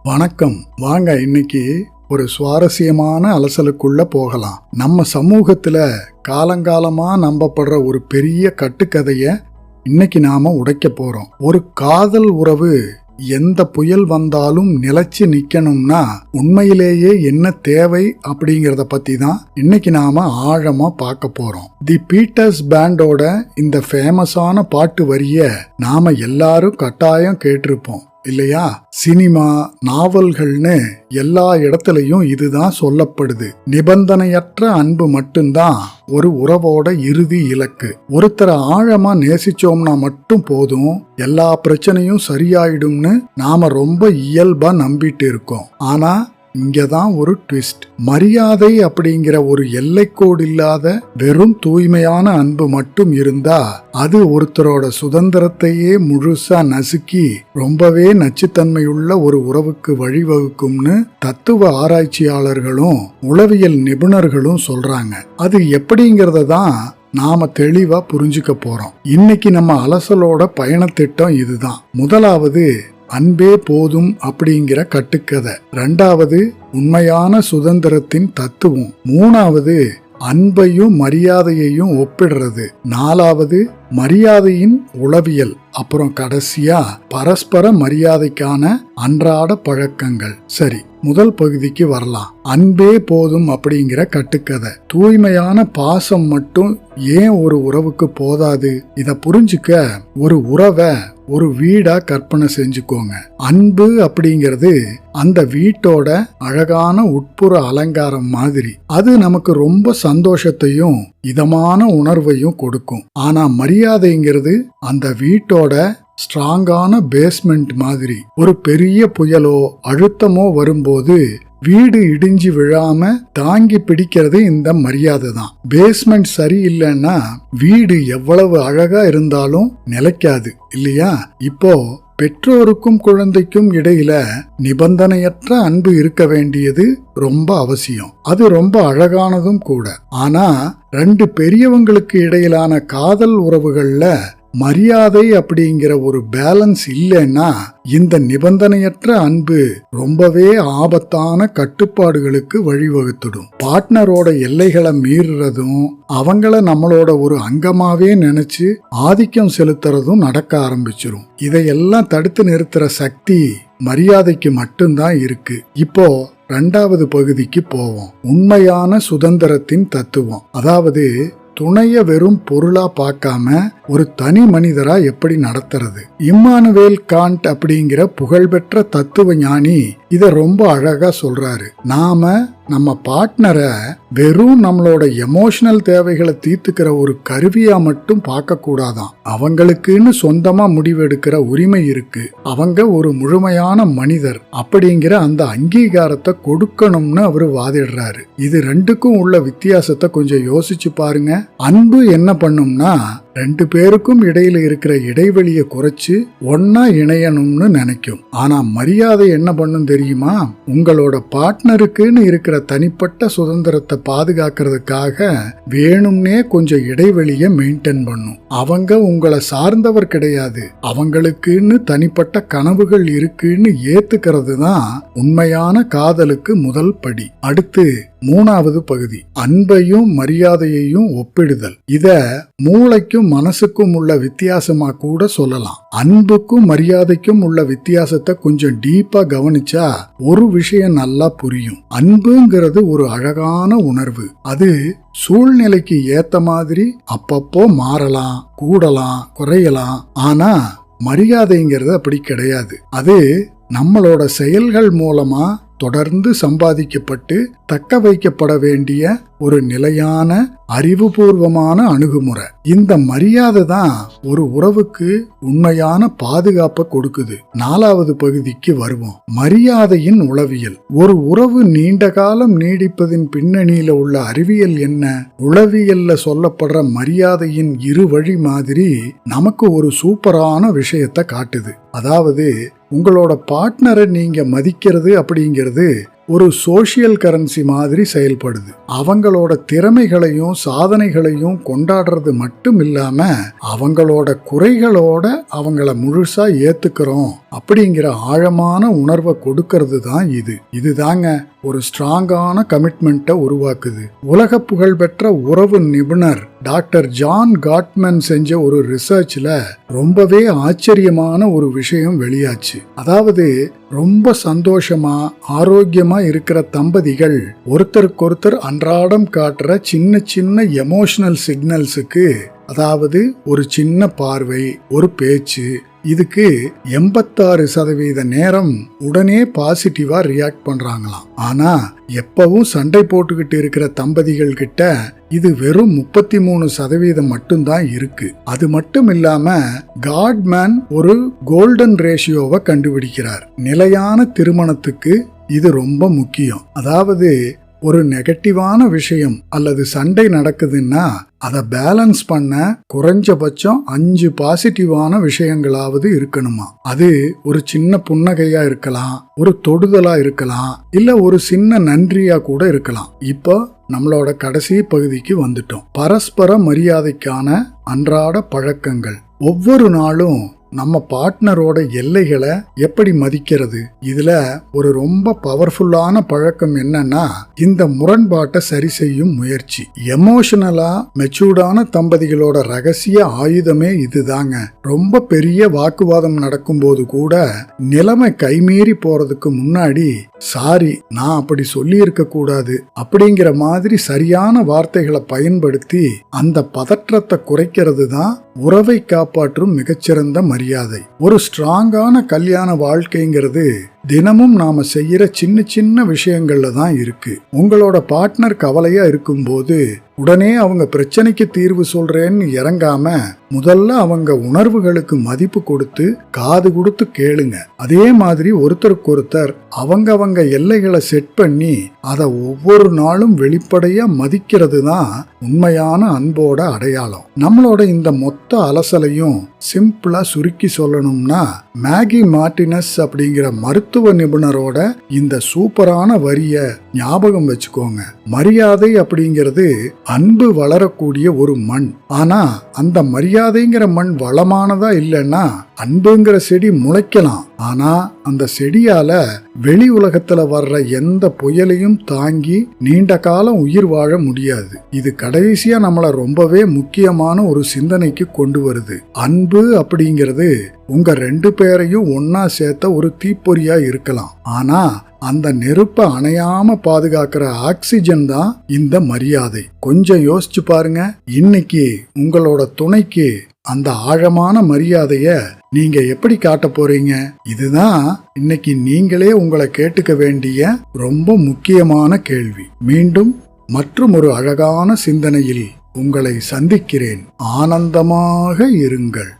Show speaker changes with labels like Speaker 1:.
Speaker 1: வணக்கம். வாங்க இன்னைக்கு ஒரு சுவாரஸ்யமான அலசலுக்குள்ள போகலாம். நம்ம சமூகத்துல காலங்காலமா நம்பப்படுற ஒரு பெரிய கட்டுக்கதைய இன்னைக்கு நாம உடைக்க போறோம். ஒரு காதல் உறவு எந்த புயல் வந்தாலும் நிலைச்சு நிக்கணும்னா உண்மையிலேயே என்ன தேவை அப்படிங்கறத பத்தி தான் இன்னைக்கு நாம ஆழமா பார்க்க போறோம். தி பீட்டர்ஸ் பேண்டோட இந்த ஃபேமஸான பாட்டு வரிய நாம எல்லாரும் கட்டாயம் கேட்டிருப்போம் இல்லையா? சினிமா, நாவல்கள்னு எல்லா இடத்துலயும் இதுதான் சொல்லப்படுது. நிபந்தனையற்ற அன்பு மட்டும்தான் ஒரு உறவோட இறுதி இலக்கு. ஒருத்தரை ஆழமா நேசிச்சோம்னா மட்டும் போதும், எல்லா பிரச்சனையும் சரியாயிடும்னு நாம ரொம்ப இயல்பா நம்பிட்டு இருக்கோம். ஆனா இங்கதான் ஒரு ட்விஸ்ட். மரியாதை அப்படிங்கிற ஒரு எல்லைக்கோடு இல்லாத வெறும் தூய்மையான அன்பு மட்டும் இருந்தா அது ஒருத்தரோட சுதந்திரத்தையே முழுசா நசுக்கி ரொம்பவே நச்சுத்தன்மையுள்ள ஒரு உறவுக்கு வழிவகுக்கும்னு தத்துவ ஆராய்ச்சியாளர்களும் உளவியல் நிபுணர்களும் சொல்றாங்க. அது எப்படிங்கிறத தான் நாம தெளிவா புரிஞ்சுக்க போறோம். இன்னைக்கு நம்ம அலசலோட பயணத்திட்டம் இதுதான். முதலாவது அன்பே போதும் அப்படிங்கிற கட்டுக்கதை. ரெண்டாவது உண்மையான சுதந்திரத்தின் தத்துவம். மூணாவது அன்பையும் மரியாதையையும் ஒப்பிடுறது. நாலாவது மரியாதையின் உளவியல். அப்புறம் கடைசியா பரஸ்பர மரியாதைக்கான அன்றாட பழக்கங்கள். சரி, முதல் பகுதிக்கு வரலாம். அன்பே போதும் அப்படிங்கிற கட்டுக்கதை. தூய்மையான பாசம் மட்டும் ஏன் ஒரு உறவுக்கு போதாது? இத புரிஞ்சுக்க ஒரு உறவை ஒரு வீடா கற்பனை செஞ்சுக்கோங்க. அன்பு அப்படிங்கிறது அந்த வீட்டோட அழகான உட்புற அலங்காரம் மாதிரி. அது நமக்கு ரொம்ப சந்தோஷத்தையும் இதமான உணர்வையும் கொடுக்கும். ஆனா மரியாதைங்கிறது அந்த வீட்டோட ஸ்ட்ராங்கான பேஸ்மெண்ட் மாதிரி. ஒரு பெரிய புயலோ அழுத்தமோ வரும்போது வீடு இடிஞ்சு விழாம தாங்கி பிடிக்கிறது இந்த மரியாதை தான். பேஸ்மெண்ட் சரியில்லைன்னா வீடு எவ்வளவு அழகா இருந்தாலும் நிலைக்காது இல்லையா? இப்போ பெற்றோருக்கும் குழந்தைக்கும் இடையில நிபந்தனையற்ற அன்பு இருக்க வேண்டியது ரொம்ப அவசியம். அது ரொம்ப அழகானதும் கூட. ஆனா ரெண்டு பெரியவங்களுக்கு இடையிலான காதல் உறவுகள்ல மரியாதை அப்படிங்கிற ஒரு பேலன்ஸ் இல்லைன்னா இந்த நிபந்தனையற்ற அன்பு ரொம்பவே ஆபத்தான கட்டுப்பாடுகளுக்கு வழிவகுத்துடும். பார்ட்னரோட எல்லைகளை மீறுறதும் அவங்கள நம்மளோட ஒரு அங்கமாவே நினைச்சு ஆதிக்கம் செலுத்துறதும் நடக்க ஆரம்பிச்சிரும். இதையெல்லாம் தடுத்து நிறுத்துற சக்தி மரியாதைக்கு மட்டும்தான் இருக்கு. இப்போ ரெண்டாவது பகுதிக்கு போவோம். உண்மையான சுதந்திரத்தின் தத்துவம். அதாவது துணைய வெறும் பொருளா பார்க்காம ஒரு தனி மனிதரா எப்படி நடத்துறது. இம்மானுவேல் காண்ட் அப்படிங்கிற புகழ்பெற்ற தத்துவ ஞானி இத ரொம்ப அழகா சொல்றாரு. நாம நம்ம பார்ட்னரை வெறும் நம்மளோட எமோஷனல் தேவைகளை தீர்த்துக்கிற ஒரு கருவியா மட்டும் பார்க்க கூடாதான். அவங்களுக்குன்னு சொந்தமா முடிவெடுக்கிற உரிமை இருக்கு. அவங்க ஒரு முழுமையான மனிதர் அப்படிங்கிற அந்த அங்கீகாரத்தை கொடுக்கணும்னு அவரு வாதிடுறாரு. இது ரெண்டுக்கும் உள்ள வித்தியாசத்தை கொஞ்சம் யோசிச்சு பாருங்க. அன்பு என்ன பண்ணும்னா ரெண்டு பேருக்கும் இடையில இருக்கிற இடைவெளியை குறைச்சு ஒன்னா இணையணும்னு நினைக்கும். ஆனா மரியாதை என்ன பண்ணும் தெரியுமா? உங்களோட பார்ட்னருக்குன்னு இருக்கிற தனிப்பட்ட சுதந்திரத்தை பாதுகாக்கிறதுக்காக வேணும்னே கொஞ்சம் இடைவெளியை மெயின்டைன் பண்ணும். அவங்க உங்களை சார்ந்தவர் கிடையாது, அவங்களுக்குன்னு தனிப்பட்ட கனவுகள் இருக்குன்னு ஏத்துக்கிறது தான் உண்மையான காதலுக்கு முதல் படி. அடுத்து மூணாவது பகுதி அன்பையும் மரியாதையையும் ஒப்பிடுதல். இத மூளைக்கும் மனசுக்கும் உள்ள வித்தியாசமா கூட சொல்லலாம். அன்புக்கும் மரியாதைக்கும் உள்ள வித்தியாசத்தை கொஞ்சம் டீப்பா கவனிச்சா ஒரு விஷயம் நல்லா புரியும். அன்புங்கிறது ஒரு அழகான உணர்வு. அது சூழ்நிலைக்கு ஏத்த மாதிரி அப்பப்போ மாறலாம், கூடலாம், குறையலாம். ஆனா மரியாதைங்கிறது அப்படி கிடையாது. அது நம்மளோட செயல்கள் மூலமா தொடர்ந்து சம்பாதிக்கப்பட்டு தக்க வைக்கப்பட வேண்டிய ஒரு நிலையான அறிவுபூர்வமான அணுகுமுறை. இந்த மரியாதை தான் ஒரு உறவுக்கு உண்மையான பாதுகாப்பை கொடுக்குது. நாலாவது பகுதிக்கு வருவோம். மரியாதையின் உளவியல். ஒரு உறவு நீண்ட காலம் நீடிப்பதின் பின்னணியில உள்ள அறிவியல் என்ன? உளவியல்ல சொல்லப்படுற மரியாதையின் இரு வழி மாதிரி நமக்கு ஒரு சூப்பரான விஷயத்தை காட்டுது. அதாவது உங்களோட பார்ட்னரை நீங்க மதிக்கிறது அப்படிங்கிறது ஒரு சோஷியல் கரன்சி மாதிரி செயல்படுது. அவங்களோட திறமைகளையும் சாதனைகளையும் கொண்டாடுறது மட்டும் இல்லாம அவங்களோட குறைகளோட அவங்கள முழுசா ஏத்துக்கிறோம் அப்படிங்கிற ஆழமான உணர்வை கொடுக்கறது தான் இதுதாங்க ஒரு ஸ்ட்ராங்கான கமிட்மெண்ட்டை உருவாக்குது. உலக புகழ்பெற்ற உறவு நிபுணர் டாக்டர் ஜான் காட்மன் செஞ்ச ஒரு ரிசர்ச்ல ரொம்பவே ஆச்சரியமான ஒரு விஷயம் வெளியாச்சு. அதாவது ரொம்ப சந்தோஷமா ஆரோக்கியமா இருக்கிற தம்பதிகள் ஒருத்தருக்கொருத்தர் அன்றாடம் காட்டுற சின்ன சின்ன எமோஷனல் சிக்னல்ஸுக்கு, அதாவது ஒரு சின்ன பார்வை, ஒரு பேச்சு, இதுக்கு 86% நேரம் உடனே பாசிட்டிவா ரியாக்ட் பண்றாங்களாம். ஆனா எப்பவும் சண்டை போட்டுக்கிட்டு இருக்கிற தம்பதிகள் கிட்ட இது வெறும் 33% மட்டும்தான் இருக்கு. அது மட்டும் இல்லாம காட்மேன் ஒரு கோல்டன் ரேஷியோவை கண்டுபிடிக்கிறார். நிலையான திருமணத்துக்கு இது ரொம்ப முக்கியம். அதாவது ஒரு நெகட்டிவான விஷயம் அல்லது சண்டை நடக்குதுன்னா அதை பேலன்ஸ் பண்ண குறைஞ்சபட்சம் 5 பாசிட்டிவான விஷயங்களாவது இருக்கணுமா. அது ஒரு சின்ன புன்னகையா இருக்கலாம், ஒரு தொடுதலா இருக்கலாம், இல்ல ஒரு சின்ன நன்றியா கூட இருக்கலாம். இப்போ நம்மளோட கடைசி பகுதிக்கு வந்துட்டோம். பரஸ்பர மரியாதைக்கான அன்றாட பழக்கங்கள். ஒவ்வொரு நாளும் நம்ம பார்ட்னரோட எல்லைகளை எப்படி மதிக்கிறது? இதுல ஒரு ரொம்ப பவர்ஃபுல்லான பழக்கம் என்னன்னா இந்த முரண்பாட்டை சரி செய்யும் முயற்சி. எமோஷனலா மெச்சூர்டான தம்பதிகளோட ரகசிய ஆயுதமே இதுதாங்க. ரொம்ப பெரிய வாக்குவாதம் நடக்கும்போது கூட நிலைமை கைமீறி போறதுக்கு முன்னாடி சாரி, நான் அப்படி சொல்லி இருக்க கூடாது அப்படிங்கிற மாதிரி சரியான வார்த்தைகளை பயன்படுத்தி அந்த பதற்றத்தை குறைக்கிறது தான் உறவை காப்பாற்றும் மிகச்சிறந்த மரியாதை. ஒரு ஸ்ட்ராங்கான கல்யாண வாழ்க்கைங்கிறது தினமும் நாம செய்யற சின்ன சின்ன விஷயங்கள்ல தான் இருக்கு. உங்களோட பார்ட்னர் கவலையா இருக்கும்போது உடனே அவங்க பிரச்சனைக்கு தீர்வு சொல்றேன்னு இறங்காம முதல்ல அவங்க உணர்வுகளுக்கு மதிப்பு கொடுத்து காது கொடுத்து கேளுங்க. அதே மாதிரி ஒருத்தருக்கொருத்தர் அவங்க எல்லைகளை செட் பண்ணி அதை ஒவ்வொரு நாளும் வெளிப்படையா மதிக்கிறது தான் உண்மையான அன்போட அடையாளம். நம்மளோட இந்த மொத்த அலசலையும் சிம்பிளா சுருக்கி சொல்லணும்னா மேகி மார்டினஸ் அப்படிங்கிற மருத்துவ நிபுணரோட இந்த சூப்பரான வரிய ஞாபகம் வச்சுக்கோங்க. மரியாதை அப்படிங்கிறது அன்பு வளரக்கூடிய ஒரு மண். ஆனா அந்த மரியாதைங்கிற மண் வளமானதா இல்லைன்னா அன்புங்கிற செடி முளைக்கலாம். ஆனா அந்த செடியால வெளி உலகத்துல வர்ற எந்த புயலையும் தாங்கி நீண்ட காலம் உயிர் வாழ முடியாது. இது கடைசியா நம்மள ரொம்பவே முக்கியமான ஒரு சிந்தனைக்கு கொண்டு வருது. அன்பு அப்படிங்கிறது உங்க 2 பேரையும் ஒன்னா சேர்த்த ஒரு தீப்பொறியா இருக்கலாம். ஆனா அந்த நெருப்பை அணையாம பாதுகாக்கிற ஆக்சிஜன் தான் இந்த மரியாதை. கொஞ்சம் யோசிச்சு பாருங்க. இன்னைக்கு உங்களோட துணைக்கு அந்த ஆழமான மரியாதைய நீங்க எப்படி காட்ட போறீங்க? இதுதான் இன்னைக்கு நீங்களே உங்களை கேட்டுக்க வேண்டிய ரொம்ப முக்கியமான கேள்வி. மீண்டும் மற்றும் ஒரு அழகான சிந்தனையில் உங்களை சந்திக்கிறேன். ஆனந்தமாக இருங்கள்.